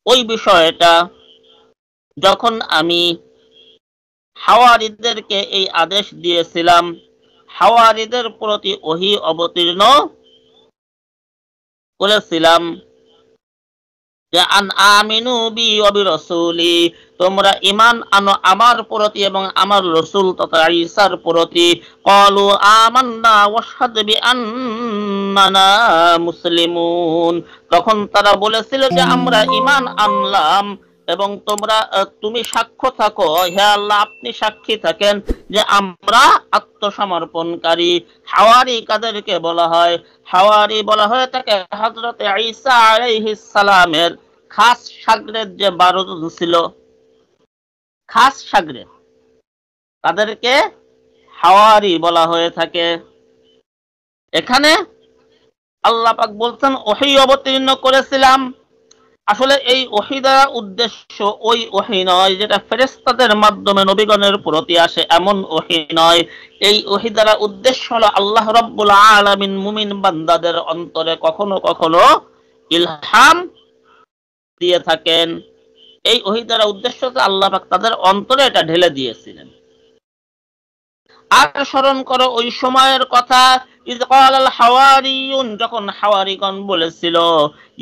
ওই বিষয়টা যখন আমি হাওয়ারীদেরকে এই আদেশ দিয়েছিলাম, হাওয়ারীদের প্রতি ওহী অবতীর্ণ করেছিলাম যে আন আমিনু বি ওয়া বিরাসূলি, তোমরা ঈমান আনো আমার প্রতি এবং আমার রাসূল তথা ঈসার প্রতি। ক্বালু আমান্না ওয়াশহাদ বিআন্নানা মুসলিমুন, তখন তারা বলেছিল যে আমরা ঈমান আনলাম এবং তুমি সাক্ষ্য থাকো, হে আল্লাহ আপনি সাক্ষী থাকেন যে আমরা আত্মসমর্পণকারী। হাওয়ারি কাদেরকে বলা হয়? হাওয়ারি বলা হয়ে থাকে হযরত ঈসা আলাইহিস সালামের খাস শাগরেদ যে 12 জন ছিল, খাস শাগরেদ, তাদেরকে হাওয়ারি বলা হয়ে থাকে। এখানে আল্লাহ পাক বলছেন ওহী অবতীর্ণ করেছিলাম আসলে এই ওহী দ্বারা উদ্দেশ্য ওই ওহী নয় যেটা ফেরেশতাদের মাধ্যমে নবীগণের প্রতি আসে, এমন ওহী নয়। এই ওহী দ্বারা উদ্দেশ্য হলো আল্লাহ রাব্বুল আলামিন মুমিন বান্দাদের অন্তরে কখনো কখনো ইলহাম দিয়ে থাকেন। এই ওহী দ্বারা উদ্দেশ্য হচ্ছে আল্লাহ পাক তাদের অন্তরে এটা ঢেলে দিয়েছিলেন। আর স্মরণ করো ওই সময়ের কথা, ইয ক্বালাল হাওয়ারিয়ুন, যখন হাওয়ারিগণ বলেছিল,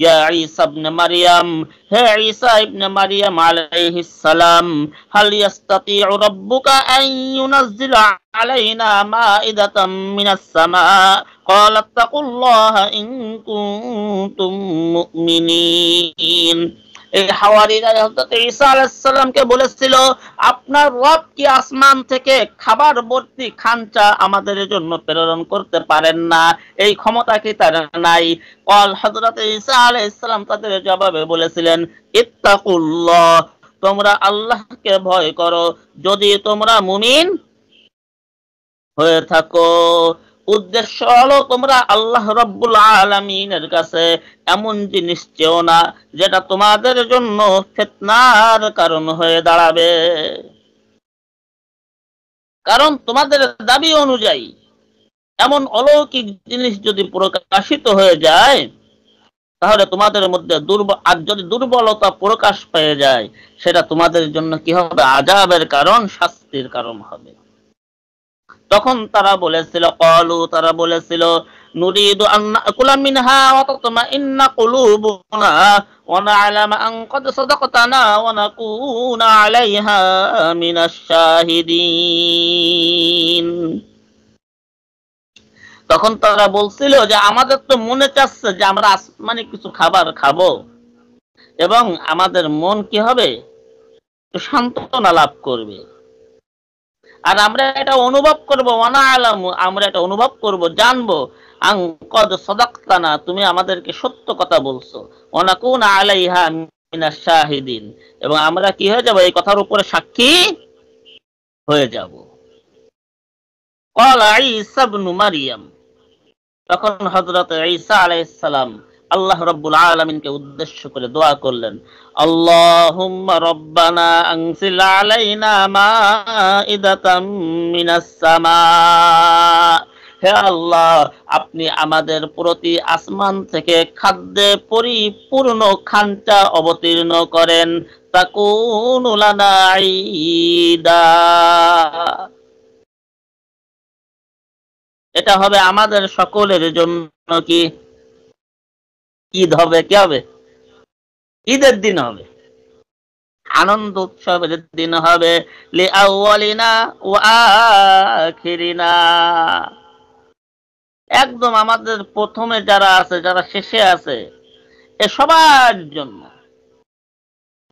ইয়া ঈসা ইবনে মারইয়াম, হে ঈসা ইবনে মারইয়াম আলাইহিস সালাম, হাল ইয়াস্তাতিউ রাব্বুকা আন ইউনাজ্জিলা আলাইনা মাইদাতাম মিনাস সামা, ক্বালা ইত্তাকুল্লাহা ইন কুনতুম মুমিনিন। এই হাওয়ারীরা হযরত ঈসা আলাইহিস সালামকে বলেছিল, আপনার রব কি আসমান থেকে খাবার ভর্তি খাঞ্চা আমাদের জন্য প্রেরণ করতে পারেন না? এই ক্ষমতা কি তার নাই? হযরত ঈসা আলাইহিস সালাম তাদের জবাবে বলেছিলেন, ইত্তাকুল্লাহ, তোমরা আল্লাহকে ভয় করো যদি তোমরা মুমিন হয়ে থাকো। উদ্দেশ্য হলো তোমরা আল্লাহ রাব্বুল আলামিনের কাছে এমন জিনিস চেও না যেটা তোমাদের জন্য ফিতনার কারণ হয়ে দাঁড়াবে। কারণ তোমাদের দাবি অনুযায়ী এমন অলৌকিক জিনিস যদি প্রকাশিত হয়ে যায়, তাহলে তোমাদের মধ্যে আর যদি দুর্বলতা প্রকাশ পেয়ে যায়, সেটা তোমাদের জন্য কি হবে? আযাবের কারণ, শাস্তির কারণ হবে। তখন তারা বলেছিল, তারা বলেছিল, নুরিদু আন নাকুলা মিনহা ওয়া তাতমাইন্না কুলুবুনা ওয়া না'লামা আন ক্বাদ সাদাকতানা ওয়া নাকুনা আলাইহা মিনাশ শাহিদিন। তখন তারা বলছিল যে আমাদের তো মনে চাচ্ছে যে আমরা আসমানি কিছু খাবার খাবো এবং আমাদের মন কি হবে? সান্ত্বনা লাভ করবে। আর আমরা এটা অনুভব করব, ওয়ানা আলামু, আমরা এটা অনুভব করব, জানবো, আং কদ সাদাকতানা, তুমি আমাদেরকে সত্য কথা বলছো, ওয়ানাকুনা আলাইহা মিনাশ শাহিদিন, এবং আমরা কি হয়ে যাব? এই কথার উপরে সাক্ষী হয়ে যাব। ক্বালা ঈসা ইবনু মারইয়াম, তখন হযরত ঈসা আলাইহিস সালাম আল্লাহ রাব্বুল আলামিনকে উদ্দেশ্য করে দোয়া করলেন, আল্লাহুম্মা রাব্বানা আনজিল আলাইনা মাইদাতাম মিনাস সামা, হে আল্লাহ, আপনি আমাদের প্রতি আসমান থেকে খাদ্যে পরিপূর্ণ খাঞ্চা অবতীর্ণ করেন, তাকুনু লানা ঈদা, এটা হবে আমাদের সকলের জন্য কি ঈদ হবে, কি হবে? ঈদের দিন হবে, আনন্দ উৎসবের দিন হবে। লি আউয়ালিনা ওয়া আখিরিনা, একদম আমাদের প্রথমে যারা আছে, যারা শেষে আছে, এ সবার জন্য।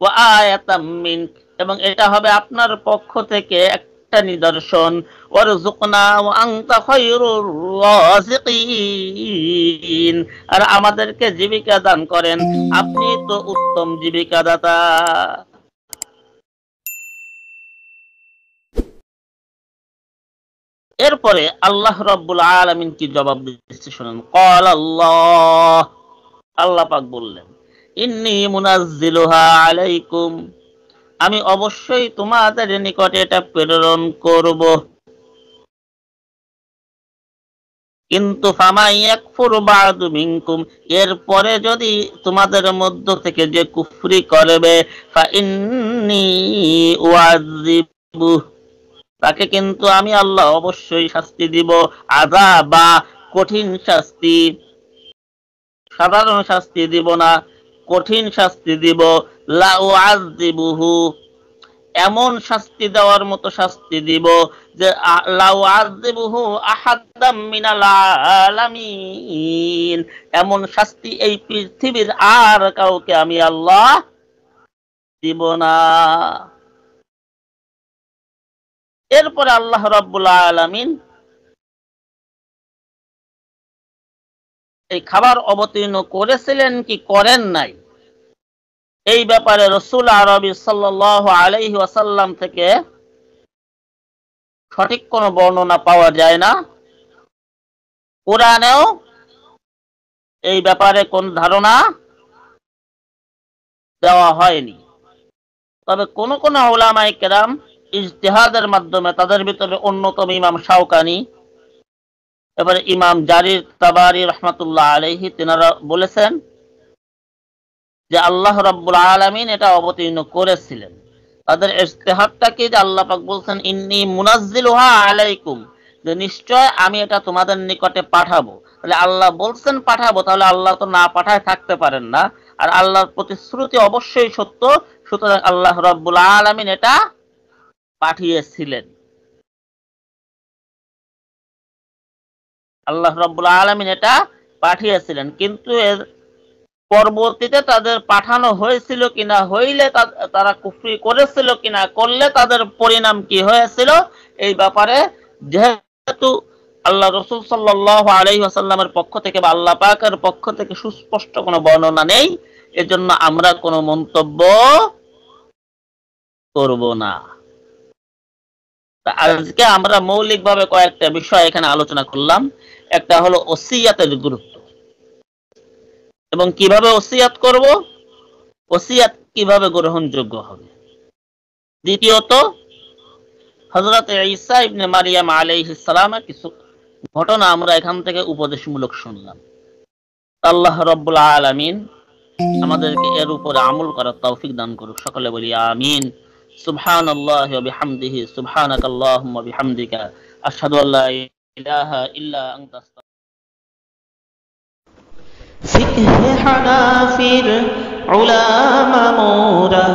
ওয়া আয়াতাম মিনক, এবং এটা হবে আপনার পক্ষ থেকে একটা নিদর্শন। ওয়ারযুকনা ওয়া আনতা খায়রুর রাযিকিন, আর আমাদেরকে জীবিকা দান করেন, আপনি তো উত্তম জীবিকা দাতা। এরপরে আল্লাহ রাব্বুল আলামিন কি জবাব দিচ্ছে শুনুন। ক্বালা আল্লাহ, আল্লাহ পাক বললেন, ইন্নী মুনাজ্জিলুহা আলাইকুম, আমি অবশ্যই তোমাদের নিকটে এটা প্রেরণ করব। কিন্তু ফামান ইয়াকফুর বা'দু মিনকুম, এরপরে যদি তোমাদের মধ্য থেকে যে কুফরি করবে, ফা ইন্নী উআযিবু, তাকে কিন্তু আমি আল্লাহ অবশ্যই শাস্তি দিব। আযাবা, কঠিন শাস্তি, সাধারণ শাস্তি দিব না, কঠিন শাস্তি দিব। লা উআযিবুহু, এমন শাস্তি দেওয়ার মতো শাস্তি দিব যে লা উআযিবুহু আহাদাম মিনাল আলামিন, এমন শাস্তি এই পৃথিবীর আর কাউকে আমি আল্লাহ দিব না। এরপরে আল্লাহ রাব্বুল আলামিন এই খাবার অবতীর্ণ করেছিলেন কি করেন নাই, এই ব্যাপারে রাসূল আরবি সাল্লাল্লাহু আলাইহি ওয়াসাল্লাম থেকে সঠিক কোনো বর্ণনা পাওয়া যায় না। কোরআনেও এই ব্যাপারে কোন ধারণা দেওয়া হয়নি। তবে কোন কোন উলামায়ে কেরাম ইজতিহাদের মাধ্যমে, তাদের ভিতরে অন্যতম ইমাম শাওকানি, এবারে ইমাম জারির তাবারি রহমাতুল্লাহ আলাইহি, তিনারা বলেছেন যে আল্লাহ রাব্বুল আলামিন এটা অবতীর্ণ করেছিলেন। তাদের ইজতিহাদটা কি, যে আল্লাহ পাক বলছেন ইন্নী মুনাজ্জিলুহা আলাইকুম, যে নিশ্চয় আমি এটা তোমাদের নিকটে পাঠাবো। তাহলে আল্লাহ বলছেন পাঠাবো, তাহলে আল্লাহ তো না পাঠায় থাকতে পারেন না। আর আল্লাহর প্রতিশ্রুতি অবশ্যই সত্য, সুতরাং আল্লাহ রাব্বুল আলামিন এটা পাঠিয়েছিলেন। আল্লাহ রাব্বুল আলামিন এটা পাঠিয়েছিলেন। কিন্তু এর পরবর্তীতে তাদের পাঠানো হয়েছিল কিনা, হইলে তারা কুফরি করেছিল কিনা, করলে তাদের পরিণাম কি হয়েছিল, এই ব্যাপারে যেহেতু আল্লাহ রাসূল সাল্লাল্লাহু আলাইহি ওয়াসাল্লামের পক্ষ থেকে বা আল্লাহ পাকের পক্ষ থেকে সুস্পষ্ট কোনো বর্ণনা নেই, এজন্য আমরা কোনো মন্তব্য করব না। আজকে আমরা মৌলিকভাবে কয়েকটা বিষয় এখানে আলোচনা করলাম। একটা হলো ওসিয়াতের গুরুত্ব এবং কিভাবে ওসিয়াত করব, ওসিয়াত কিভাবে গ্রহণযোগ্য হবে। দ্বিতীয়ত, হযরত ঈসা ইবনে মারিয়াম আলাইহিস সালামের কিছু ঘটনা আমরা এখান থেকে উপদেশমূলক শুনলাম। আল্লাহ রাব্বুল আলামিন আমাদেরকে এর উপরে আমল করার তৌফিক দান করুক। সকলে বলি আমিন। সুবহানাল্লাহি ওয়া বিহামদিহি, সুবহানাকাল্লাহুম্মা বিহামদিকা, আশহাদু আল্লা ইলাহা ইল্লা আনতা। ফিকহ হানাফির উলামা মোরা,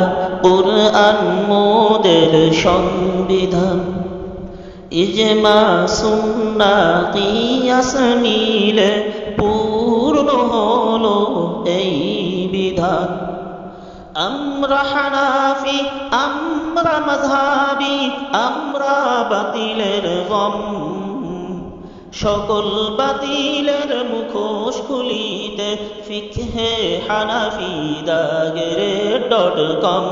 কুরআন মোদের সংবিধান, ইজমা সুন্নাহ কিয়াস মিলে পূর্ণ হলো এই বিধান। আমরা হানাফি, আমরা মাযহাবী, আমরা বাতিলের গম, সকল বাতিলের মুখোশ খুলিতে ফিকহে হানাফি দাগেরে.com,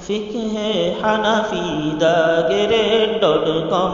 ফিকহে হানাফি দাগেরে.com।